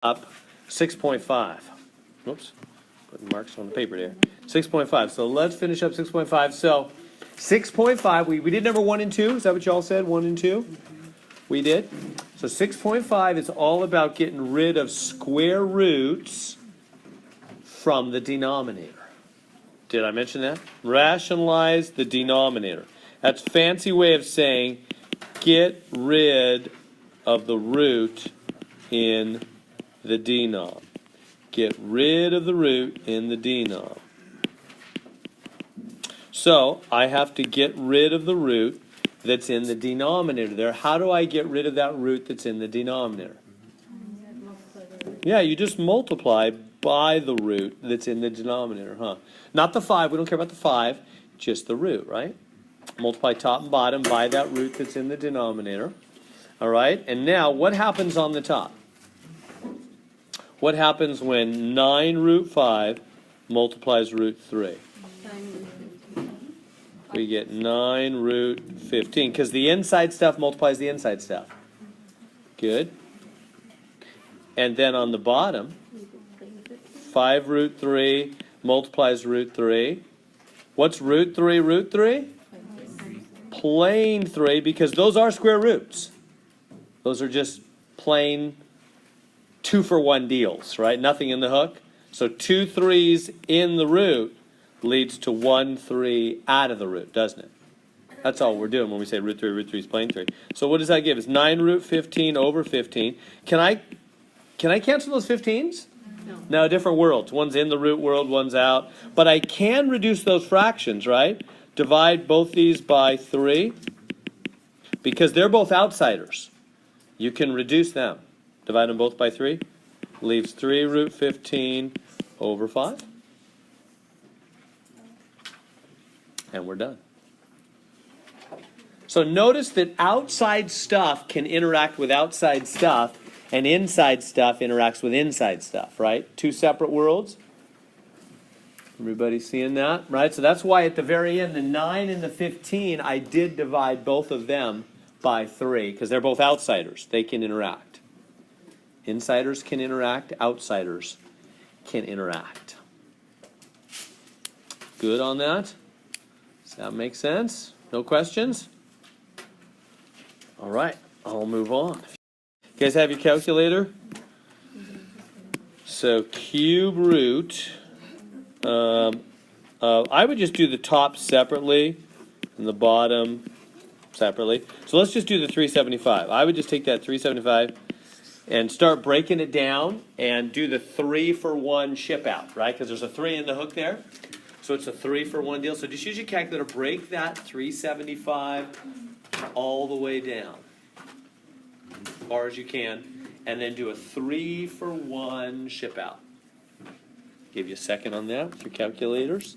up 6.5. Whoops, putting marks on the paper there. 6.5. So let's finish up 6.5. So 6.5, we did number 1 and 2. Is that what y'all said? 1 and 2? We did. So 6.5 is all about getting rid of square roots from the denominator. Did I mention that? Rationalize the denominator. That's a fancy way of saying get rid of the root in the denom. Get rid of the root in the denom. So I have to get rid of the root that's in the denominator there. How do I get rid of that root that's in the denominator? Yeah, you just multiply by the root that's in the denominator, huh? Not the 5, we don't care about the 5, just the root, right? Multiply top and bottom by that root that's in the denominator. All right, and now what happens on the top? What happens when 9 root 5 multiplies root 3? We get 9 root 15, because the inside stuff multiplies the inside stuff. Good. And then on the bottom, 5 root 3 multiplies root 3. What's root 3 root 3? Plain 3, because those are square roots. Those are just plain 2-for-1 deals, right? Nothing in the hook. So 2 3s in the root leads to 1 3 out of the root, doesn't it? That's all we're doing when we say root 3 is plain 3. So what does that give? It's 9 root 15 over 15. Can I cancel those 15s? No, different worlds. One's in the root world, one's out. But I can reduce those fractions, right? Divide both these by 3. Because they're both outsiders. You can reduce them. Divide them both by 3. Leaves 3 root 15 over 5. And we're done. So notice that outside stuff can interact with outside stuff, and inside stuff interacts with inside stuff, right? 2 separate worlds. Everybody seeing that, right? So that's why at the very end, the 9 and the 15, I did divide both of them by 3, because they're both outsiders. They can interact. Insiders can interact. Outsiders can interact. Good on that? Does that make sense? No questions? All right, I'll move on. You guys have your calculator? So cube root, I would just do the top separately and the bottom separately. So let's just do the 375. I would just take that 375 and start breaking it down and do the 3-for-1 ship out, right? Because there's a 3 in the hook there. So it's a 3-for-1 deal. So just use your calculator, break that 375 all the way down, as far as you can, and then do a 3-for-1 ship out. Give you a second on that with your calculators.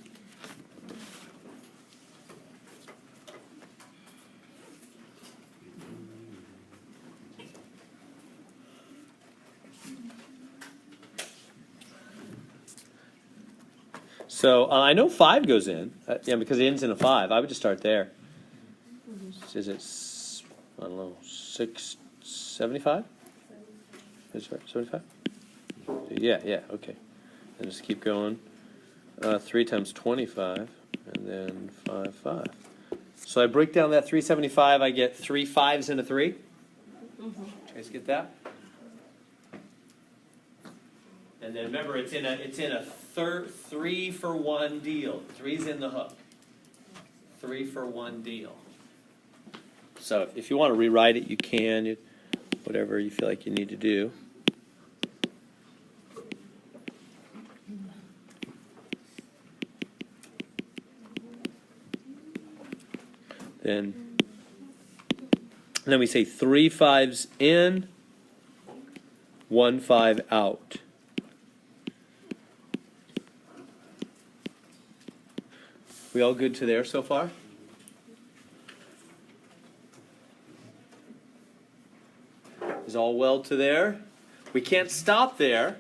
So I know 5 goes in, because it ends in a 5. I would just start there. Is it, I don't know, 675? 75? Yeah, okay. And just keep going. 3 times 25, and then 5, 5. So I break down that 375, I get 3 5s and a 3. You guys get that? And then remember, it's in a 3-for-1 deal. 3's in the hook. 3-for-1 deal. So if you want to rewrite it, you can. Whatever you feel like you need to do. Then we say 3 5s in, 1 5 out. We all good to there so far? Is all well to there? We can't stop there.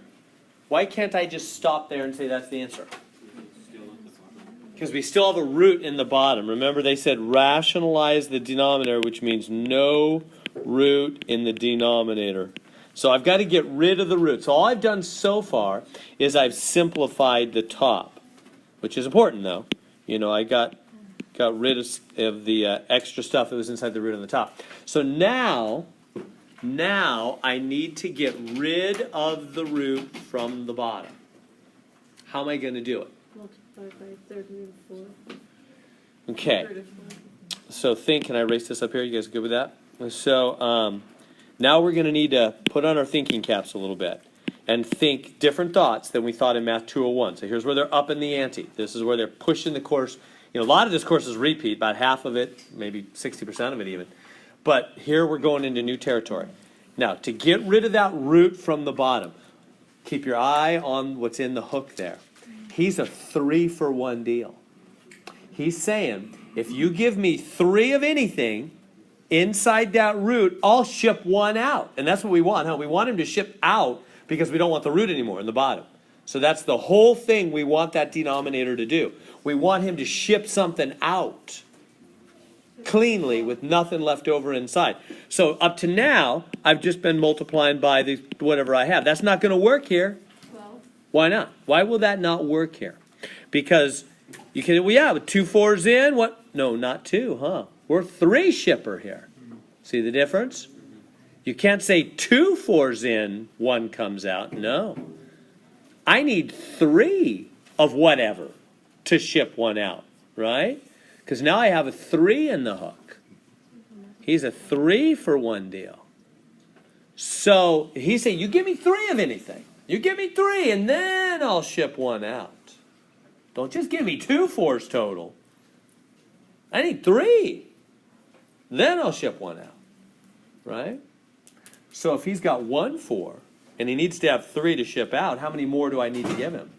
Why can't I just stop there and say that's the answer? Because we still have a root in the bottom. Remember they said rationalize the denominator, which means no root in the denominator. So I've got to get rid of the root. So all I've done so far is I've simplified the top, which is important though. You know, I got rid of the extra stuff that was inside the root on the top. So now I need to get rid of the root from the bottom. How am I going to do it? Multiply by 30 and 4. Okay. So can I erase this up here? You guys good with that? So now we're going to need to put on our thinking caps a little bit and think different thoughts than we thought in Math 201. So here's where they're up in the ante. This is where they're pushing the course. You know, a lot of this course is repeat, about half of it, maybe 60% of it even. But here we're going into new territory. Now, to get rid of that root from the bottom, keep your eye on what's in the hook there. He's a 3-for-1 deal. He's saying, if you give me 3 of anything inside that root, I'll ship 1 out. And that's what we want, huh? We want him to ship out because we don't want the root anymore in the bottom. So that's the whole thing we want that denominator to do. We want him to ship something out cleanly with nothing left over inside. So up to now, I've just been multiplying by whatever I have. That's not going to work here. 12. Why not? Why will that not work here? Because you can, well, yeah, with 2 4s in, what? No, not 2, huh? We're 3 shipper here. See the difference? You can't say 2 4s in, 1 comes out. No. I need 3 of whatever to ship 1 out, right? Because now I have a 3 in the hook. He's a 3-for-1 deal. So he's saying, you give me 3 of anything. You give me 3, and then I'll ship 1 out. Don't just give me 2 4s total. I need 3. Then I'll ship 1 out, right? So if he's got 1 4, and he needs to have 3 to ship out, how many more do I need to give him?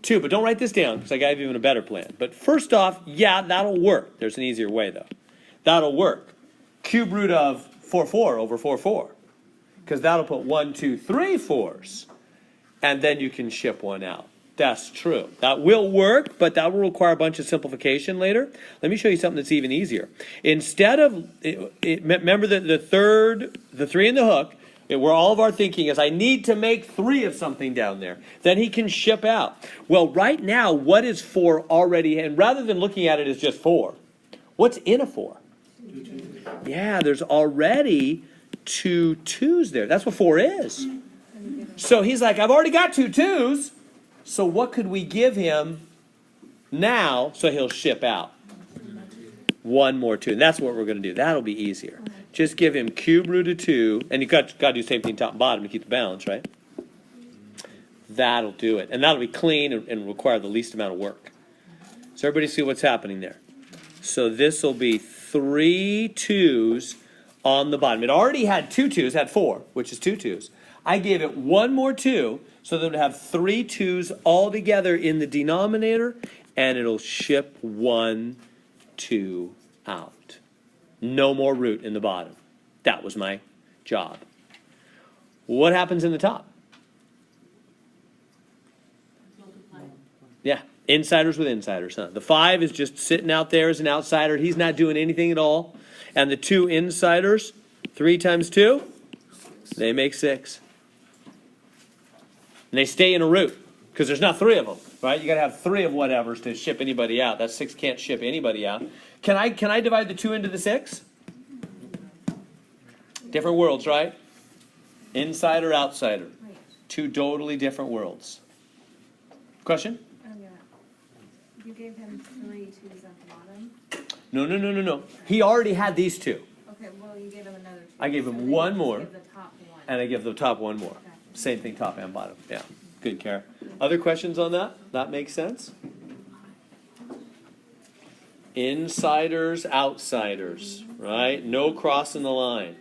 2, but don't write this down because I got even a better plan. But first off, yeah, that'll work. There's an easier way though. That'll work. Cube root of 4 4 over 4 4. Because that'll put 1, 2, 3 4s. And then you can ship 1 out. That's true. That will work, but that will require a bunch of simplification later. Let me show you something that's even easier. Instead of, remember the 3 in the hook, where all of our thinking is, I need to make 3 of something down there. Then he can ship out. Well, right now, what is 4 already? And rather than looking at it as just 4, what's in a 4? Yeah, there's already 2 2s there. That's what 4 is. So he's like, I've already got 2 2s. So what could we give him now so he'll ship out? 1 more 2. And that's what we're going to do. That'll be easier. Just give him cube root of 2. And you've got to do the same thing top and bottom to keep the balance, right? That'll do it. And that'll be clean and require the least amount of work. So everybody see what's happening there? So this will be 3 2s on the bottom. It already had 2 2s, had 4, which is 2 2s. I gave it 1 more 2 so that it would have 3 2s all together in the denominator, and it'll ship 1 2 out. No more root in the bottom. That was my job. What happens in the top? Multiply. Yeah, insiders with insiders, huh? The 5 is just sitting out there as an outsider. He's not doing anything at all. And the 2 insiders, 3 times 2, they make 6. And they stay in a root because there's not 3 of them, right? You got to have 3 of whatevers to ship anybody out. That 6 can't ship anybody out. Can I divide the 2 into the 6? Different worlds, right? Insider, outsider. 2 totally different worlds. Question? Oh, yeah. You gave him 3 2s at the bottom. No. He already had these 2. Okay, well, you gave him another 2. I gave him then one you more. Give the top 1. And I give the top 1 more. Okay. Same thing, top and bottom. Yeah, good, Kara. Other questions on that? That makes sense? Insiders, outsiders, right? No crossing the line.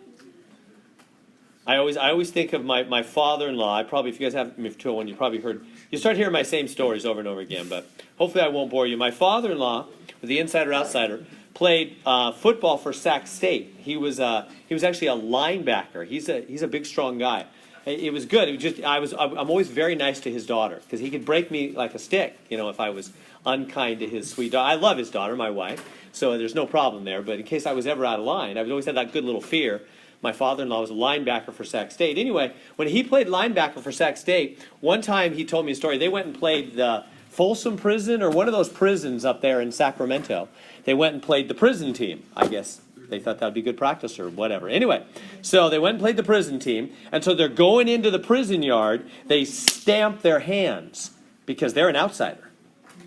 I always think of my father-in-law. If you guys have me for 201, you probably heard. You start hearing my same stories over and over again, but hopefully I won't bore you. My father-in-law, the insider-outsider, played football for Sac State. He was actually a linebacker. He's a big, strong guy. It was good. It was just I'm always very nice to his daughter because he could break me like a stick, if I was unkind to his sweet daughter. I love his daughter, my wife, so there's no problem there. But in case I was ever out of line, I've always had that good little fear. My father-in-law was a linebacker for Sac State. Anyway, when he played linebacker for Sac State, one time he told me a story. They went and played the Folsom Prison, or one of those prisons up there in Sacramento. They went and played the prison team, I guess. They thought that would be good practice or whatever. Anyway, so they went and played the prison team, and so they're going into the prison yard. They stamp their hands because they're an outsider.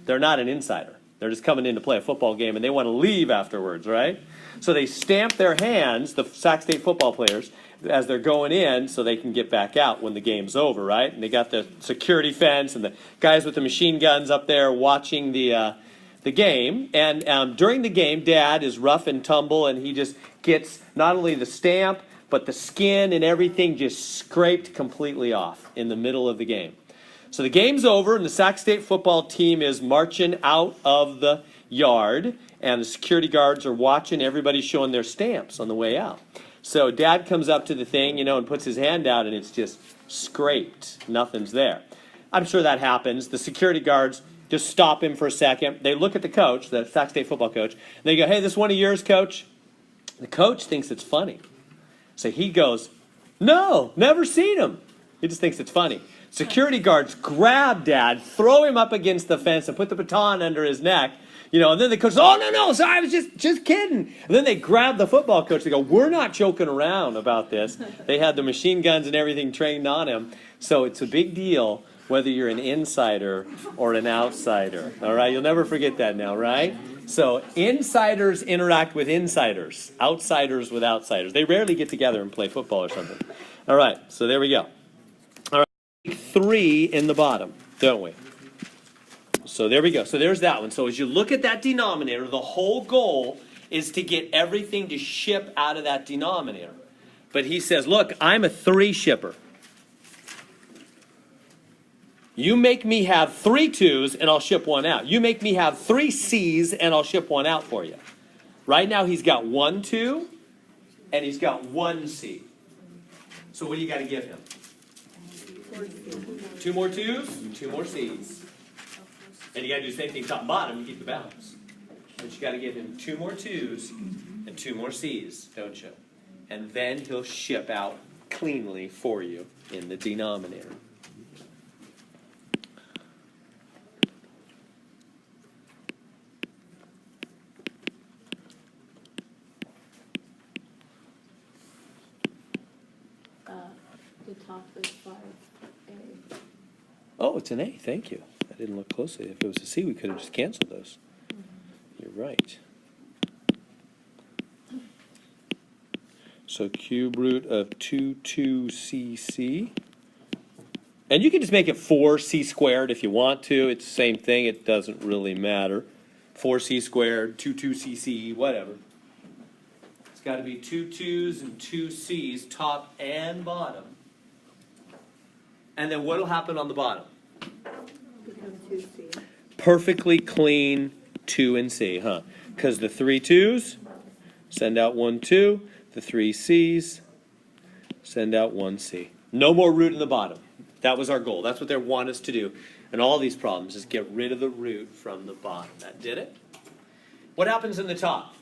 They're not an insider. They're just coming in to play a football game, and they want to leave afterwards, right? So they stamp their hands, the Sac State football players, as they're going in so they can get back out when the game's over, right? And they got the security fence and the guys with the machine guns up there watching the game. And during the game, Dad is rough and tumble, and he just gets not only the stamp, but the skin and everything just scraped completely off in the middle of the game. So the game's over, and the Sac State football team is marching out of the yard, and the security guards are watching everybody showing their stamps on the way out. So Dad comes up to the thing, and puts his hand out, and it's just scraped. Nothing's there. I'm sure that happens. The security guards just stop him for a second. They look at the coach, the Sac State football coach, and they go, "Hey, this one of yours, coach?" The coach thinks it's funny. So he goes, "No, never seen him." He just thinks it's funny. Security guards grab Dad, throw him up against the fence, and put the baton under his neck. And then the coach says, "Oh, no, sorry, I was just kidding." And then they grab the football coach. They go, "We're not joking around about this." They had the machine guns and everything trained on him. So it's a big deal whether you're an insider or an outsider. All right, you'll never forget that now, right? So insiders interact with insiders, outsiders with outsiders. They rarely get together and play football or something. All right, so there we go. All right, 3 in the bottom, don't we? So there we go. So there's that one. So as you look at that denominator, the whole goal is to get everything to ship out of that denominator. But he says, look, I'm a 3 shipper. You make me have 3 2s and I'll ship 1 out. You make me have 3 C's and I'll ship 1 out for you. Right now he's got 1 2 and he's got 1 C. So what do you got to give him? 2 more 2s, 2 more C's. And you got to do the same thing top and bottom to keep the balance. But you got to give him 2 more 2s and 2 more C's, don't you? And then he'll ship out cleanly for you in the denominator. The top is 5A. Oh, it's an A. Thank you. I didn't look closely. If it was a C, we could have just canceled those. You're right. So cube root of 22cc. And you can just make it 4c squared if you want to. It's the same thing. It doesn't really matter. 4c squared, 22cc, whatever. It's got to be 2 2's and 2 c's, top and bottom. And then what will happen on the bottom? Become 2C. Perfectly clean 2 and C, huh? Because the 3 2's send out 1 2, the 3 C's send out 1 C. No more root in the bottom. That was our goal. That's what they want us to do. And all these problems is get rid of the root from the bottom. That did it. What happens in the top?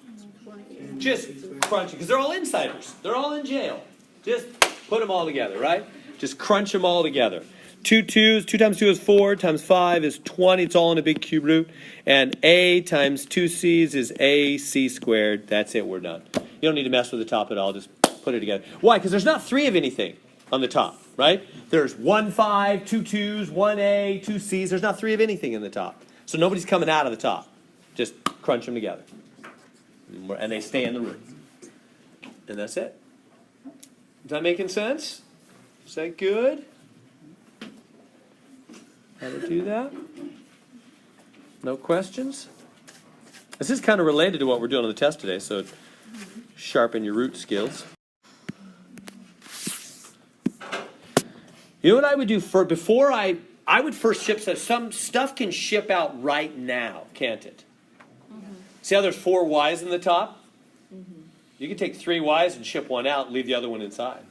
Just crunch it, because they're all insiders. They're all in jail. Just put them all together, right? Just crunch them all together. 2 2's, 2 times 2 is 4, times 5 is 20. It's all in a big cube root. And A times 2 C's is AC squared. That's it, we're done. You don't need to mess with the top at all. Just put it together. Why? Because there's not 3 of anything on the top, right? There's 1 5, 2 2's, 1 A, 2 C's. There's not 3 of anything in the top. So nobody's coming out of the top. Just crunch them together. And they stay in the root. And that's it. Is that making sense? Is that good? How to do that? No questions? This is kind of related to what we're doing on the test today, so sharpen your root skills. You know what I would do before I would first ship stuff. Some stuff can ship out right now, can't it? See how there's 4 Y's in the top? You can take 3 Y's and ship 1 out and leave the other one inside.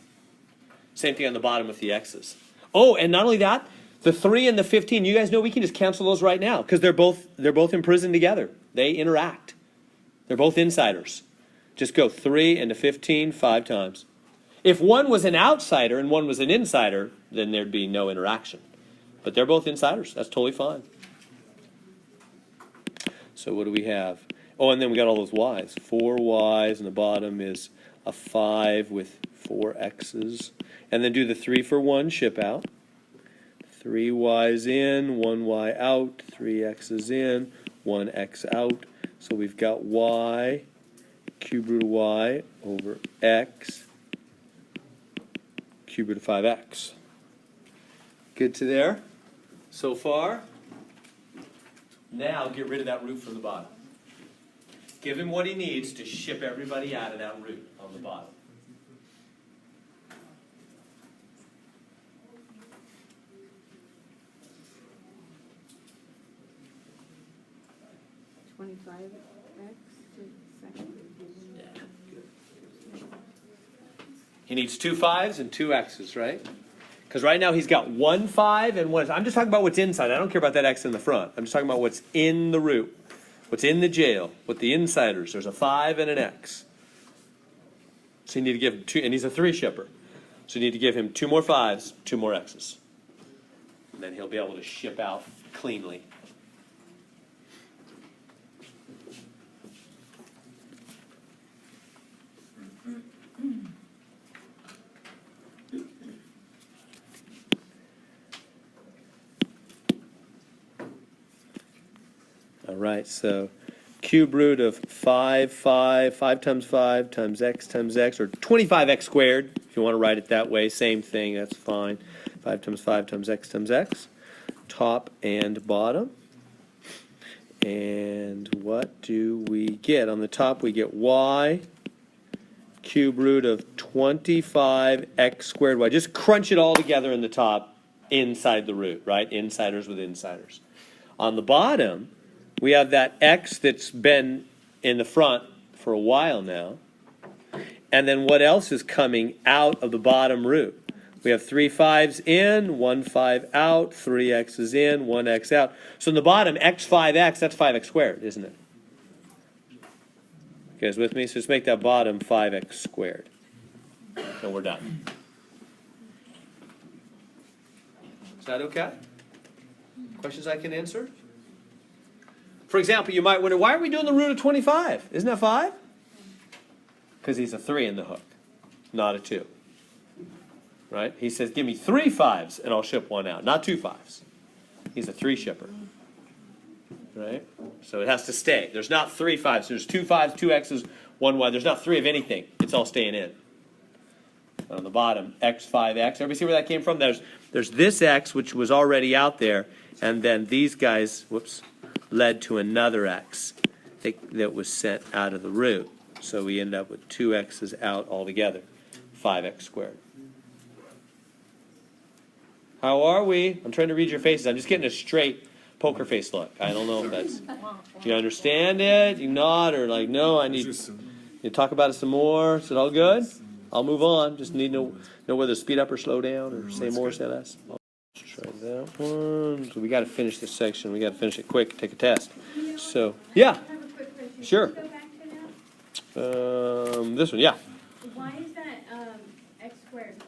Same thing on the bottom with the X's. Oh, and not only that, the 3 and the 15, you guys know we can just cancel those right now because they're both in prison together. They interact. They're both insiders. Just go 3 and the 15 5 times. If one was an outsider and one was an insider, then there'd be no interaction. But they're both insiders. That's totally fine. So what do we have? Oh, and then we got all those y's. 4 y's, and the bottom is a 5 with 4 x's. And then do the 3 for 1 ship out. 3 y's in, 1 y out, 3 x's in, 1 x out. So we've got y, cube root of y over x, cube root of 5x. Good to there? So far? Now get rid of that root from the bottom. Give him what he needs to ship everybody out of that root on the bottom. He needs 2 5s and 2 x's, right? Because right now he's got 1 5 and 1. I'm just talking about what's inside. I don't care about that x in the front. I'm just talking about what's in the root, what's in the jail, what the insiders. There's a 5 and an x. So you need to give him 2, and he's a 3 shipper. So you need to give him 2 more 5s, 2 more x's. And then he'll be able to ship out cleanly. All right, so cube root of 5 times 5 times x, or 25x squared, if you want to write it that way, same thing, that's fine. 5 times x, top and bottom. And what do we get? On the top we get y, cube root of 25x squared y. Just crunch it all together in the top, inside the root, right? Insiders with insiders. On the bottom, we have that x that's been in the front for a while now. And then what else is coming out of the bottom root? We have 3 5s in, 1 5 out, 3 x's in, 1 x out. So in the bottom, x 5x, that's 5x squared, isn't it? You guys with me? So let's make that bottom 5x squared. And we're done. Is that okay? Questions I can answer? For example, you might wonder, why are we doing the root of 25? Isn't that 5? Because he's a 3 in the hook, not a 2. Right? He says, give me 3 5s and I'll ship 1 out, not 2 5s. He's a 3 shipper. Right? So it has to stay. There's not 3 5s. There's 2 5s, 2 x's, 1 y. There's not 3 of anything. It's all staying in. On the bottom, x 5x. Everybody see where that came from? There's this x, which was already out there, and then these guys, whoops, led to another x that was sent out of the root. So we end up with 2 x's out altogether, 5x squared. How are we? I'm trying to read your faces. I'm just getting a straight poker face look. I don't know if that's... Do you understand it? You nod or like, no, I need... You talk about it some more. Is it all good? I'll move on. Just need to know whether to speed up or slow down or say more, say less. Let's try that one. So we got to finish this section. We got to finish it quick. Take a test. So, yeah. I have a quick question. Sure. Can you go back to that? This one, yeah. Why is that x squared?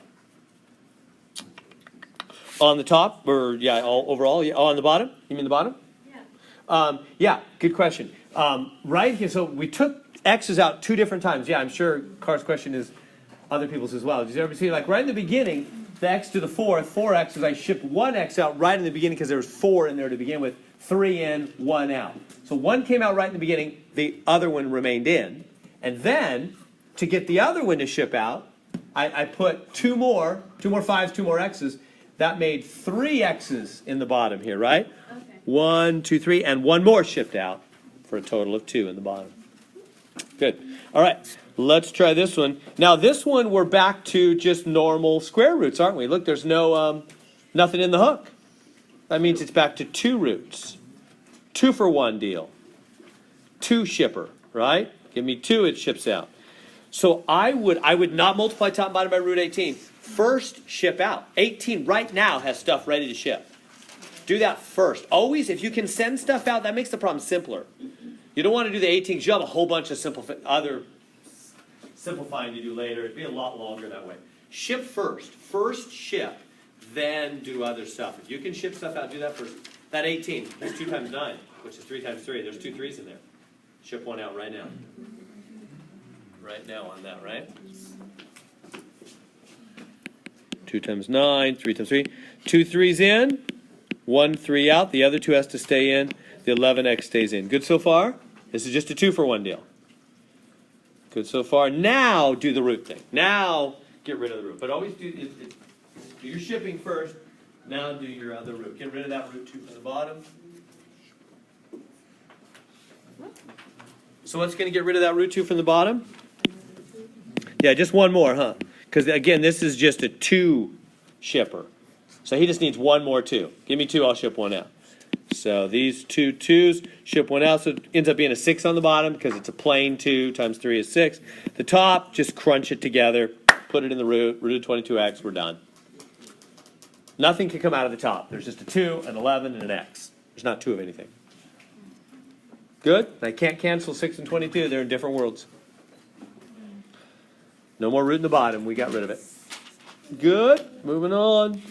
On the top, or yeah, all overall, yeah. Oh, on the bottom? You mean the bottom? Yeah. Yeah, good question. Right here, so we took x's out 2 different times. Yeah, I'm sure Carr's question is other people's as well. Did you ever see, like right in the beginning, the x to the 4th, 4 x's, I shipped 1 x out right in the beginning because there was 4 in there to begin with, 3 in, 1 out. So 1 came out right in the beginning, the other one remained in. And then, to get the other one to ship out, I put 2 more 5s, 2 more x's. That made 3 x's in the bottom here, right? Okay. 1, 2, 3, and 1 more shipped out for a total of 2 in the bottom. Good. All right, let's try this one. Now this one we're back to just normal square roots, aren't we? Look, there's no nothing in the hook. That means it's back to 2 roots. 2 for 1 deal. 2 shipper, right? Give me 2, it ships out. So I would not multiply top and bottom by root 18. First ship out. 18 right now has stuff ready to ship. Do that first. Always, if you can send stuff out, that makes the problem simpler. You don't want to do the 18 because you'll have a whole bunch of other simplifying to do later. It'd be a lot longer that way. Ship first. First ship, then do other stuff. If you can ship stuff out, do that first. That 18, there's 2 times 9, which is 3 times 3. There's 2 3s in there. Ship one out right now. Right now on that, right? 2 times 9, 3 times 3. 2 3s in, 1 3 out. The other 2 has to stay in. The 11x stays in. Good so far? This is just a 2 for 1 deal. Good so far. Now do the root thing. Now get rid of the root. But always do your shipping first. Now do your other root. Get rid of that root 2 from the bottom. So what's going to get rid of that root 2 from the bottom? Yeah, just one more, huh? Because again, this is just a 2 shipper. So he just needs one more 2. Give me 2, I'll ship 1 out. So these 2 2s, ship 1 out. So it ends up being a 6 on the bottom because it's a plain 2 times 3 is 6. The top, just crunch it together, put it in the root of 22x, we're done. Nothing can come out of the top. There's just a 2, an 11, and an x. There's not 2 of anything. Good? I can't cancel 6 and 22. They're in different worlds. No more root in the bottom. We got rid of it. Good. Moving on. No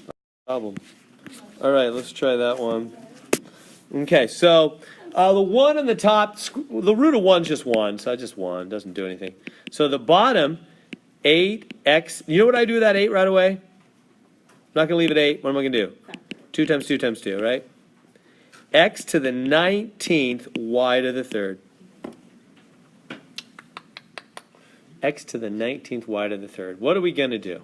problem. All right, let's try that one. Okay, so the 1 on the top, the root of 1 is just 1, so I just 1. Doesn't do anything. So the bottom, 8x. You know what I do with that 8 right away? I'm not going to leave it 8. What am I going to do? 2 times 2 times 2, right? X to the 19th y to the 3rd. X to the 19th y to the 3rd. What are we going to do?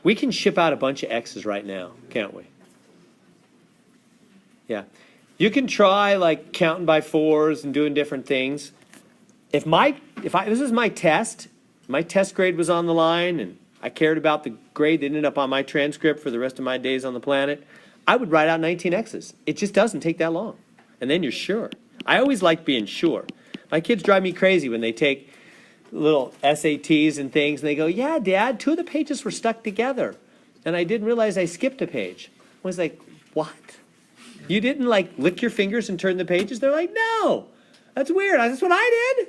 We can ship out a bunch of x's right now, can't we? Yeah. You can try like counting by 4s and doing different things. If this is my test grade was on the line and I cared about the grade that ended up on my transcript for the rest of my days on the planet, I would write out 19 x's. It just doesn't take that long. And then you're sure. I always like being sure. My kids drive me crazy when they take little SATs and things, and they go, yeah, Dad, 2 of the pages were stuck together. And I didn't realize I skipped a page. I was like, what? You didn't, like, lick your fingers and turn the pages? They're like, no, that's weird. That's what I did.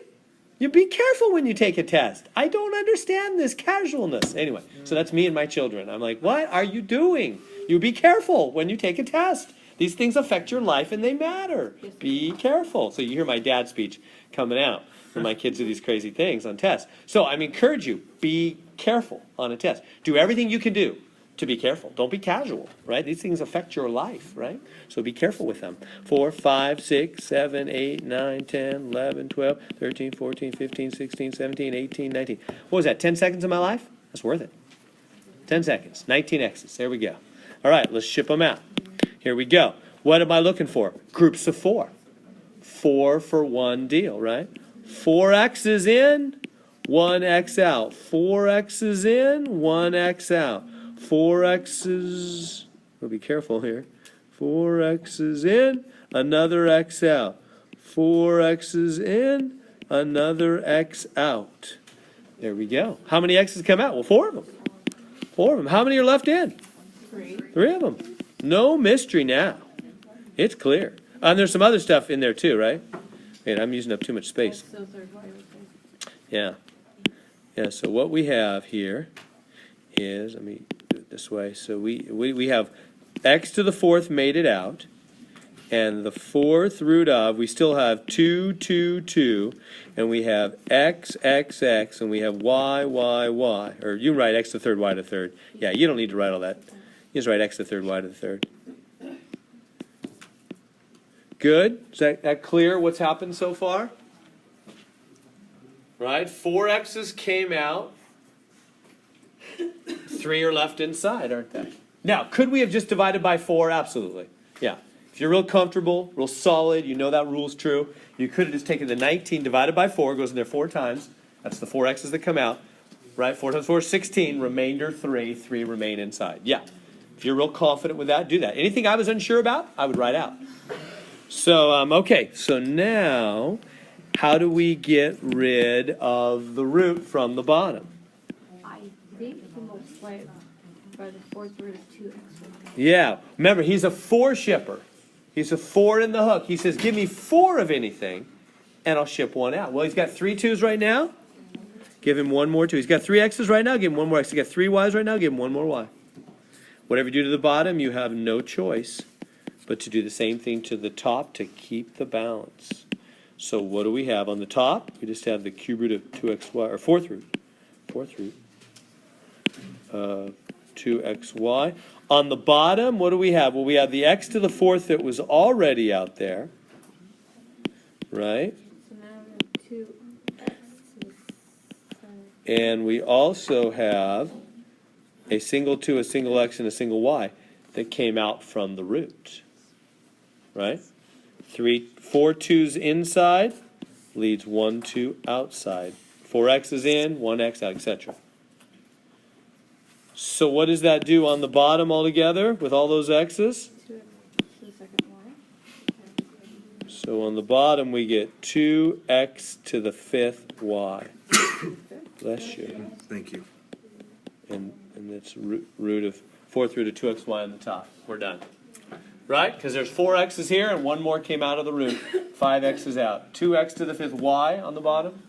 You be careful when you take a test. I don't understand this casualness. Anyway, so that's me and my children. I'm like, what are you doing? You be careful when you take a test. These things affect your life and they matter. Be careful. So you hear my dad's speech coming out when my kids do these crazy things on tests. So I encourage you, be careful on a test. Do everything you can do to be careful. Don't be casual, right? These things affect your life, right? So be careful with them. 4, 5, 6, 7, 8, 9, 10, 11, 12, 13, 14, 15, 16, 17, 18, 19. What was that, 10 seconds of my life? That's worth it. 10 seconds, 19 X's. There we go. All right, let's ship them out. Here we go. What am I looking for? Groups of 4. 4 for 1 deal, right? 4 X's in, 1 X out. 4 X's in, 1 X out. 4 X's, we'll be careful here. 4 X's in, another X out. 4 X's in, another X out. There we go. How many X's come out? Well, 4 of them. 4 of them. How many are left in? 3. 3 of them. No mystery now. It's clear. And there's some other stuff in there too, right? Wait, I'm using up too much space. Those are viruses. Yeah. Yeah, so what we have here is, let me do it this way. So we have x to the 4th made it out. And the 4th root of, we still have 2, 2, 2. And we have x, x, x. And we have y, y, y. Or you can write x to the 3rd, y to the 3rd. Yeah, you don't need to write all that. You just write x to the 3rd, y to the 3rd. Good? Is that clear what's happened so far? Right? 4 x's came out. 3 are left inside, aren't they? Now, could we have just divided by 4? Absolutely. Yeah. If you're real comfortable, real solid, you know that rule's true, you could have just taken the 19 divided by 4, goes in there 4 times. That's the 4 x's that come out. Right? 4 times 4 is 16. Remainder 3. 3 remain inside. Yeah. If you're real confident with that, do that. Anything I was unsure about, I would write out. So, okay, so now, how do we get rid of the root from the bottom? I think you multiply it by the 4th root of 2x. Yeah, remember, he's a 4 shipper. He's a 4 in the hook. He says, give me 4 of anything, and I'll ship one out. Well, he's got 3 2s right now. Give him one more 2. He's got 3 x's right now. Give him one more x. He's got 3 y's right now. Give him one more y. Whatever you do to the bottom, you have no choice but to do the same thing to the top to keep the balance. So what do we have on the top? We just have the cube root of 2xy, or fourth root 2xy. On the bottom, what do we have? Well, we have the x to the fourth that was already out there, right? So now we have 2x to the side. And we also have a single 2, a single x, and a single y that came out from the root, right? 4 2's inside leads 1 2 outside. 4 x's in, 1 x out, etc. So what does that do on the bottom altogether with all those x's? 2x to the second y. So on the bottom we get 2x to the 5th y. Bless you. Thank you. And that's root of 4th root of 2xy on the top. We're done. Right? Because there's 4 x's here and one more came out of the root. 5 x's out. 2x to the 5th y on the bottom.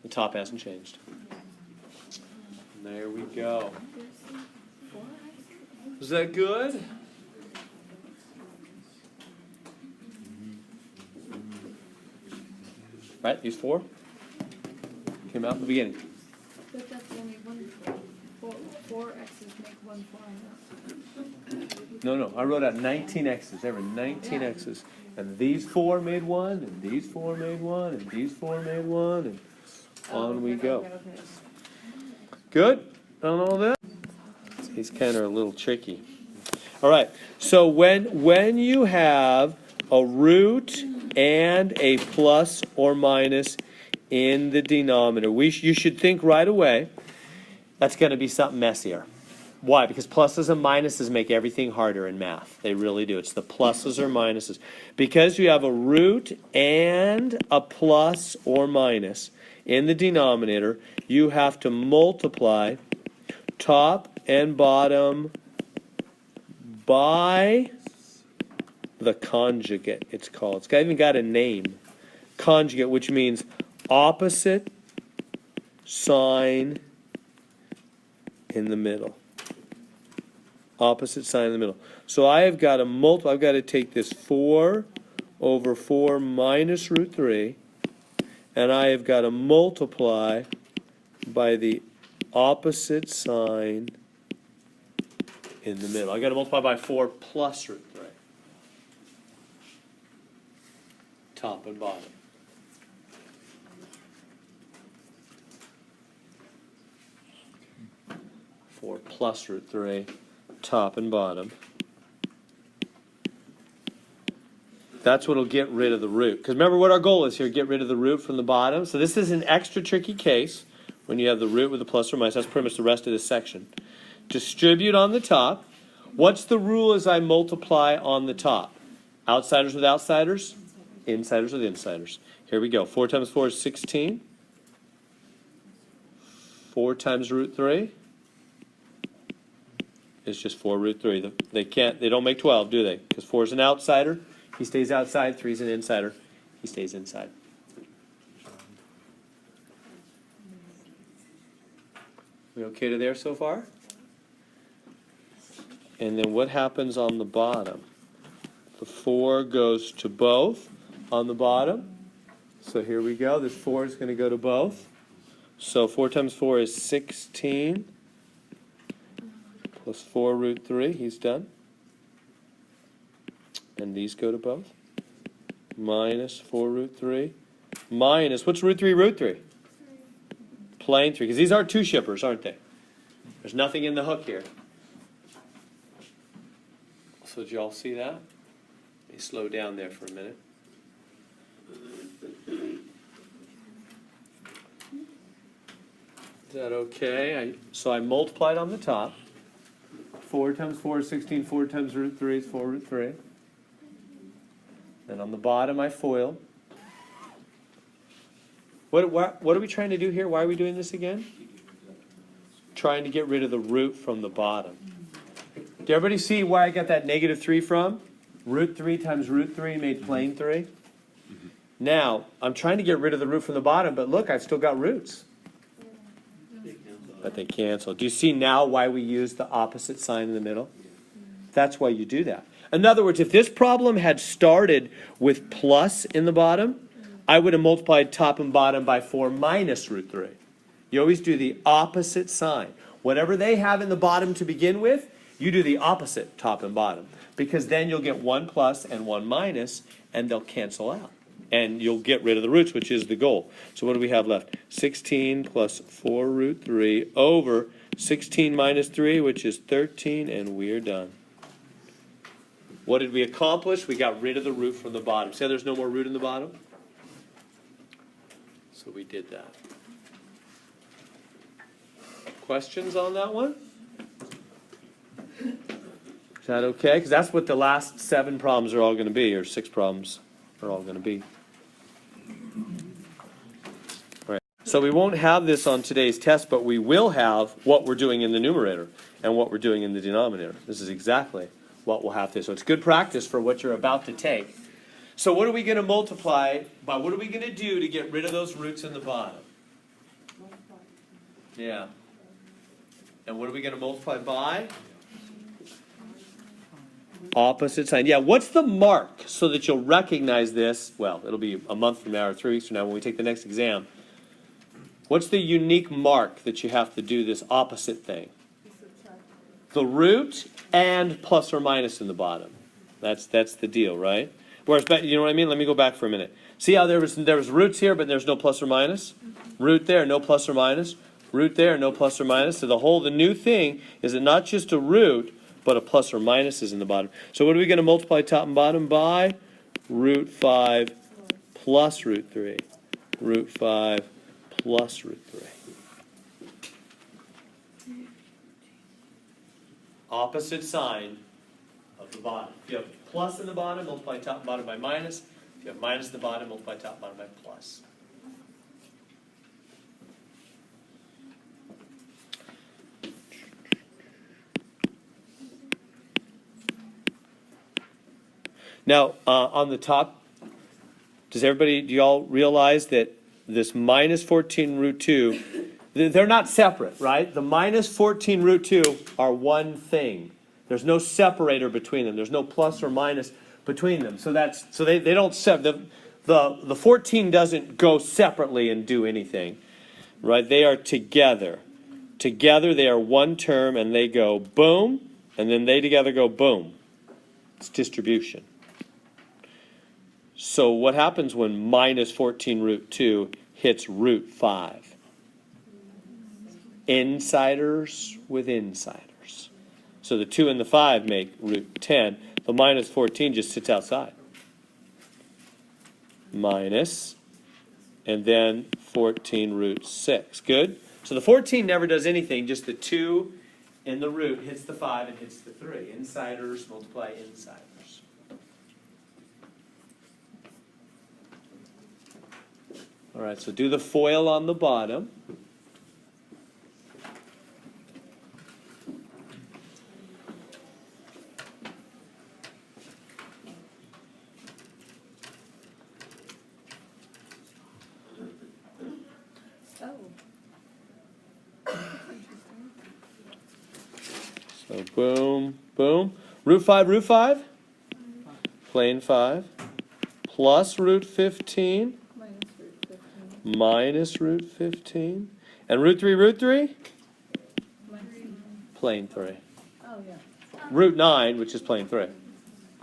The top hasn't changed. And there we go. Is that good? Right? These 4 came out in the beginning. But that's only one, four x's make one y. No, I wrote out 19 x's. There were 19 x's. And these 4 made 1, and these 4 made 1, and these 4 made 1, and on we go. Okay. Good? On all that? He's kind of a little tricky. All right. So when you have a root and a plus or minus in the denominator, you should think right away that's going to be something messier. Why? Because pluses and minuses make everything harder in math. They really do. It's the pluses or minuses. Because you have a root and a plus or minus in the denominator, you have to multiply top and bottom by the conjugate, it's called. It's even got a name. Conjugate, which means opposite sign in the middle. Opposite sign in the middle. So I have got to I've got to take this 4 over 4 minus root 3, and I have got to multiply by the opposite sign in the middle. I've got to multiply by 4 plus root 3. Top and bottom. Four plus root 3, top and bottom. That's what will get rid of the root. Because remember what our goal is here, get rid of the root from the bottom. So this is an extra tricky case when you have the root with the plus or minus. That's pretty much the rest of this section. Distribute on the top. What's the rule as I multiply on the top? Outsiders with outsiders, insiders with insiders. Here we go. 4 times 4 is 16. 4 times root 3 is just 4 root 3. They don't make 12, do they? Because 4 is an outsider. He stays outside. 3 is an insider. He stays inside. We okay to there so far? And then what happens on the bottom? The 4 goes to both on the bottom. So here we go. This 4 is going to go to both. So 4 times 4 is 16. Plus 4 root 3. He's done. And these go to both. Minus 4 root 3. Minus, what's root 3 root 3? Plain 3. Because these are 2 shippers, aren't they? There's nothing in the hook here. So did you all see that? Let me slow down there for a minute. Is that okay? So I multiplied on the top. 4 times 4 is 16. 4 times root 3 is 4 root 3. Then on the bottom I FOIL. What are we trying to do here? Why are we doing this again? Trying to get rid of the root from the bottom. Did everybody see where I got that negative 3 from? Root 3 times root 3 made plain 3. Now, I'm trying to get rid of the root from the bottom, but look, I've still got roots. But they cancel. Do you see now why we use the opposite sign in the middle? That's why you do that. In other words, if this problem had started with plus in the bottom, I would have multiplied top and bottom by 4 minus root 3. You always do the opposite sign. Whatever they have in the bottom to begin with, you do the opposite, top and bottom. Because then you'll get 1 plus and 1 minus, and they'll cancel out. And you'll get rid of the roots, which is the goal. So what do we have left? 16 plus 4 root 3 over 16 minus 3, which is 13, and we're done. What did we accomplish? We got rid of the root from the bottom. See how there's no more root in the bottom? So we did that. Questions on that one? Is that okay? Because that's what the last 7 problems are all going to be, or 6 problems are all going to be. All right. So we won't have this on today's test, but we will have what we're doing in the numerator and what we're doing in the denominator. This is exactly what we'll have to. So it's good practice for what you're about to take. So what are we going to multiply by? What are we going to do to get rid of those roots in the bottom? Yeah. And what are we going to multiply by? Opposite sign. Yeah, what's the mark so that you'll recognize this? Well, it'll be a month from now or 3 weeks from now when we take the next exam. What's the unique mark that you have to do this opposite thing? The root and plus or minus in the bottom. That's the deal, right? Whereas, you know what I mean? Let me go back for a minute. See how there was roots here, but there's no plus or minus? Root there, no plus or minus. Root there, no plus or minus. So the new thing is that not just a root, but a plus or minus is in the bottom. So what are we going to multiply top and bottom by? Root 5 plus root 3. Root 5 plus root 3. Opposite sign of the bottom. If you have plus in the bottom, multiply top and bottom by minus. If you have minus in the bottom, multiply top and bottom by plus. Now, on the top, do y'all realize that this minus 14 root 2, they're not separate, right? The minus 14 root 2 are one thing. There's no separator between them. There's no plus or minus between them. So they don't the 14 doesn't go separately and do anything, right? They are together. Together they are one term, and they go boom, and then they together go boom. It's distribution. So what happens when minus 14 root 2 hits root 5? Insiders with insiders. So the 2 and the 5 make root 10. The minus 14 just sits outside. Minus, and then 14 root 6. Good? So the 14 never does anything, just the 2 in the root hits the 5 and hits the 3. Insiders multiply insiders. All right, so do the FOIL on the bottom. So boom, boom. Root 5, plain 5, plus root 15. Minus root 15. And root 3? Plain 3. Oh, yeah. Root 9, which is plain 3.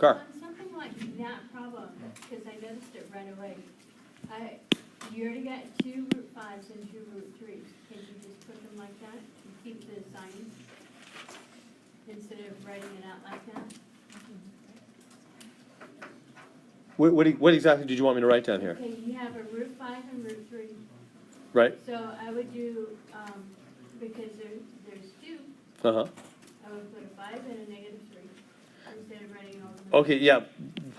Car. Something like that problem, because I noticed it right away. You already got 2 root 5s and 2 root 3s. Can you just put them like that to keep the signs instead of writing it out like that? What exactly did you want me to write down here? Okay, you have a root 5 and root 3. Right? So I would do, because there's 2, Uh-huh. I would put a 5 and a negative 3 instead of writing all of them. Okay, yeah.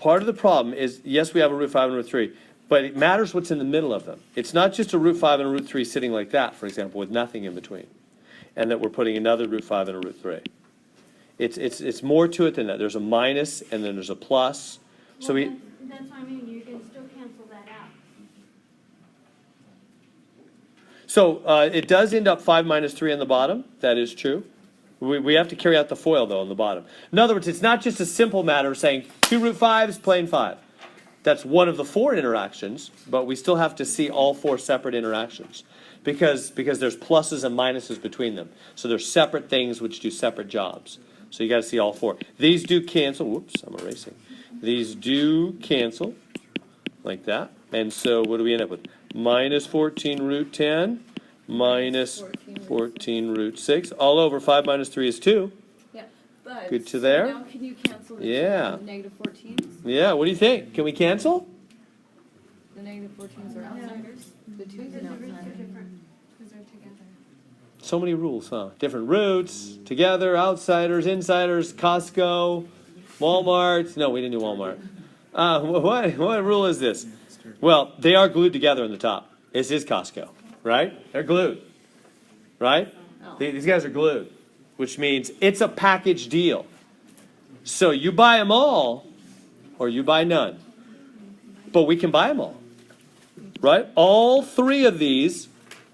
Part of the problem is, yes, we have a root 5 and root 3, but it matters what's in the middle of them. It's not just a root 5 and a root 3 sitting like that, for example, with nothing in between, and that we're putting another root 5 and a root 3. It's more to it than that. There's a minus, and then there's a plus. So Well, that's what I mean. You can still cancel that out. So it does end up 5 minus 3 on the bottom. That is true. We have to carry out the FOIL, though, on the bottom. In other words, it's not just a simple matter of saying 2 root 5 is plane 5. That's one of the 4 interactions, but we still have to see all 4 separate interactions because there's pluses and minuses between them. So they're separate things which do separate jobs. So you got to see all 4. These do cancel. Whoops, I'm erasing. These do cancel like that. And so what do we end up with? Minus 14 root 10 minus 14 root 6. All over 5 minus 3 is 2. Yeah, but Good to there? now can you cancel the Yeah. negative 14s? Yeah, what do you think? Can we cancel? The negative 14s are outsiders. The 2's Because an the roots are outsider. different. Because they're together. So many rules, huh? Different roots, together, outsiders, insiders, Costco, Walmart. No, we didn't do Walmart. What rule is this? Well, they are glued together on the top. This is Costco, right? They're glued, right? Oh. These guys are glued, which means it's a package deal. So you buy them all, or you buy none. But we can buy them all, right? All 3 of these,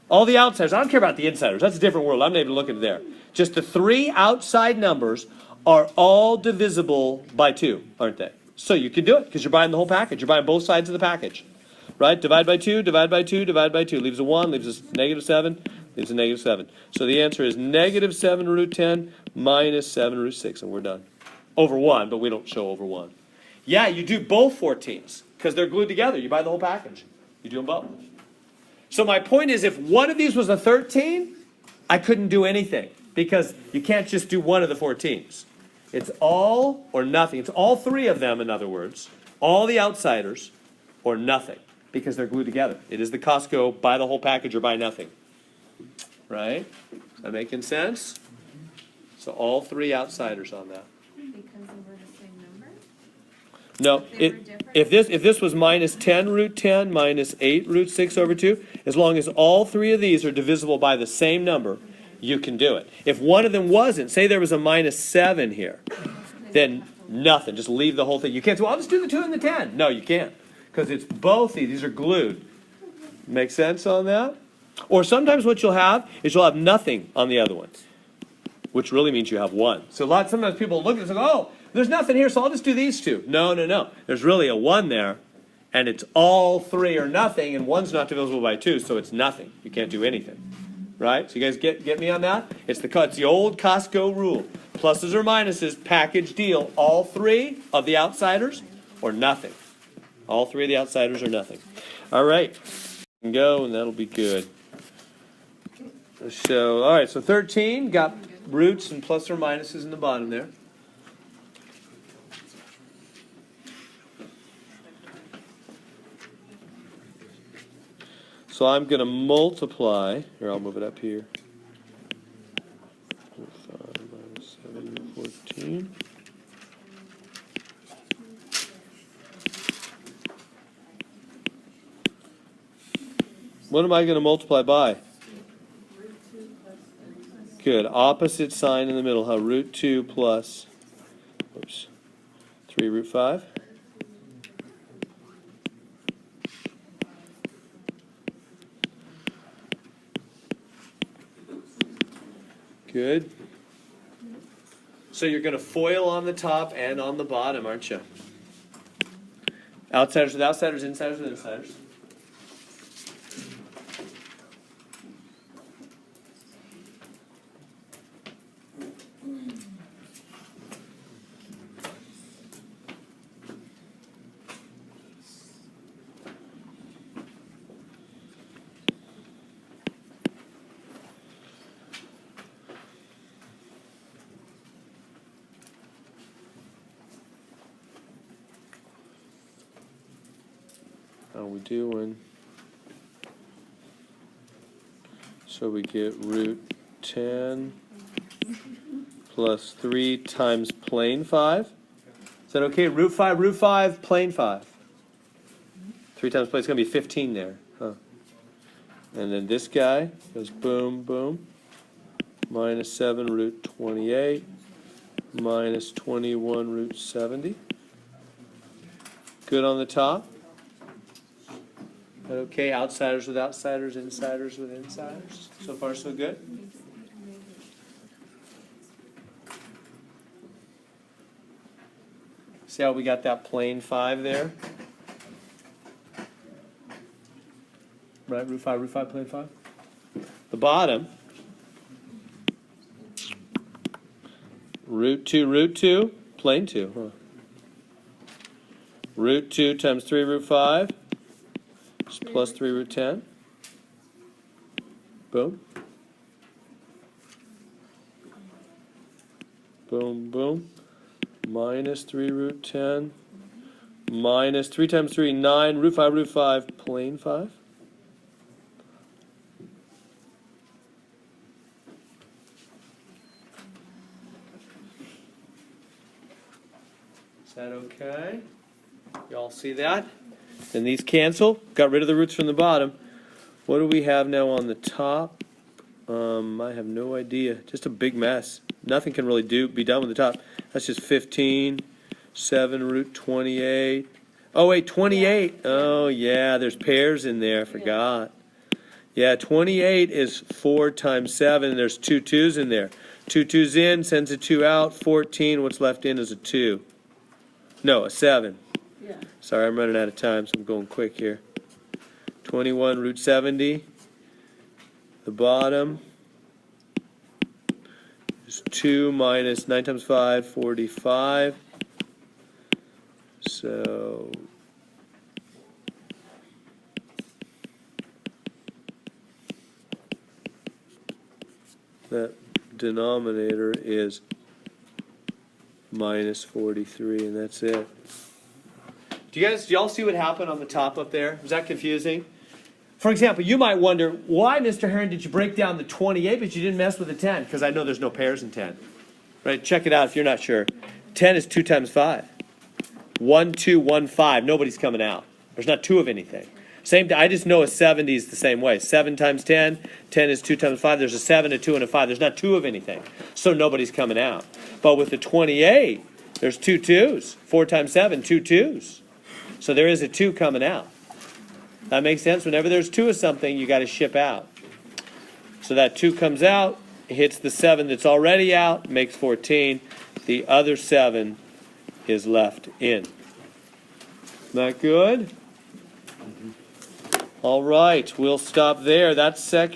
all the outsiders. I don't care about the insiders. That's a different world. I'm not even looking there. Just the 3 outside numbers are all divisible by 2, aren't they? So you can do it because you're buying the whole package. You're buying both sides of the package, right? Divide by 2, divide by 2, divide by 2. Leaves a 1, leaves a negative 7, leaves a negative 7. So the answer is negative 7 root 10 minus 7 root 6, and we're done. Over 1, but we don't show over 1. Yeah, you do both 14s because they're glued together. You buy the whole package. You do them both. So my point is, if one of these was a 13, I couldn't do anything because you can't just do one of the 14s. It's all or nothing. It's all 3 of them, in other words, all the outsiders or nothing because they're glued together. It is the Costco buy the whole package or buy nothing. Right? Is that making sense? So all 3 outsiders on that. Because they were the same number? No, They were different? if this was minus 10 root 10 minus 8 root 6 over 2, as long as all 3 of these are divisible by the same number, you can do it. If one of them wasn't, say there was a minus 7 here, then nothing. Just leave the whole thing. You can't say, well, I'll just do the 2 and the 10. No, you can't. Because it's both these. These are glued. Make sense on that? Or sometimes what you'll have is you'll have nothing on the other ones, which really means you have 1. So sometimes people look at this and go, oh, there's nothing here, so I'll just do these 2. No. There's really a 1 there, and it's all 3 or nothing, and 1's not divisible by 2, so it's nothing. You can't do anything. Right? So you guys get me on that? It's the old Costco rule. Pluses or minuses, package deal. All 3 of the outsiders or nothing. All 3 of the outsiders or nothing. All right. Go, and that'll be good. So, all right, so 13 got roots and plus or minuses in the bottom there. So I'm going to multiply. Here, I'll move it up here. 5 minus 7, 14. What am I going to multiply by? Good. Opposite sign in the middle. How? Root 2 plus 3 root 5. Good. So you're going to FOIL on the top and on the bottom, aren't you? Outsiders with outsiders, insiders with insiders. How we doing? So we get root 10 plus 3 times plane 5. Is that okay? Root 5, plane 5. 3 times plane, it's going to be 15 there. Huh? And then this guy goes boom, boom. Minus 7 root 28. Minus 21 root 70. Good on the top. Okay, outsiders with outsiders, insiders with insiders. So far, so good? See how we got that plane 5 there? Right, root 5, plane 5. The bottom, root 2, plane 2. Huh? Root 2 times 3 root 5 is plus 3 root 10. Boom. Boom, boom. Minus 3 root 10. Minus 3 times 3, 9. Root 5, plane 5. Is that okay? Y'all see that? And these cancel. Got rid of the roots from the bottom. What do we have now on the top? I have no idea. Just a big mess. Nothing can really be done with the top. That's just 15, 7 root 28. Oh, wait, 28. Oh, yeah, there's pairs in there. I forgot. Yeah, 28 is 4 times 7, and there's 2 2's in there. 2 2's in, sends a 2 out. 14, what's left in is a 2. No, a 7. Yeah. Sorry, I'm running out of time, so I'm going quick here. 21 root 70. The bottom is 2 minus 9 times 5, 45. So that denominator is minus 43, and that's it. Do y'all see what happened on the top up there? Was that confusing? For example, you might wonder, why, Mr. Heron, did you break down the 28, but you didn't mess with the 10? Because I know there's no pairs in 10. Right? Check it out if you're not sure. 10 is 2 times 5. 1, 2, 1, 5. Nobody's coming out. There's not 2 of anything. I just know a 70 is the same way. 7 times 10. 10 is 2 times 5. There's a 7, a 2, and a 5. There's not 2 of anything. So nobody's coming out. But with the 28, there's 2 2's. 4 times 7, 2 2's. So there is a 2 coming out. That makes sense? Whenever there's 2 of something, you got to ship out. So that 2 comes out, hits the 7 that's already out, makes 14. The other 7 is left in. That good? All right, we'll stop there. That's section.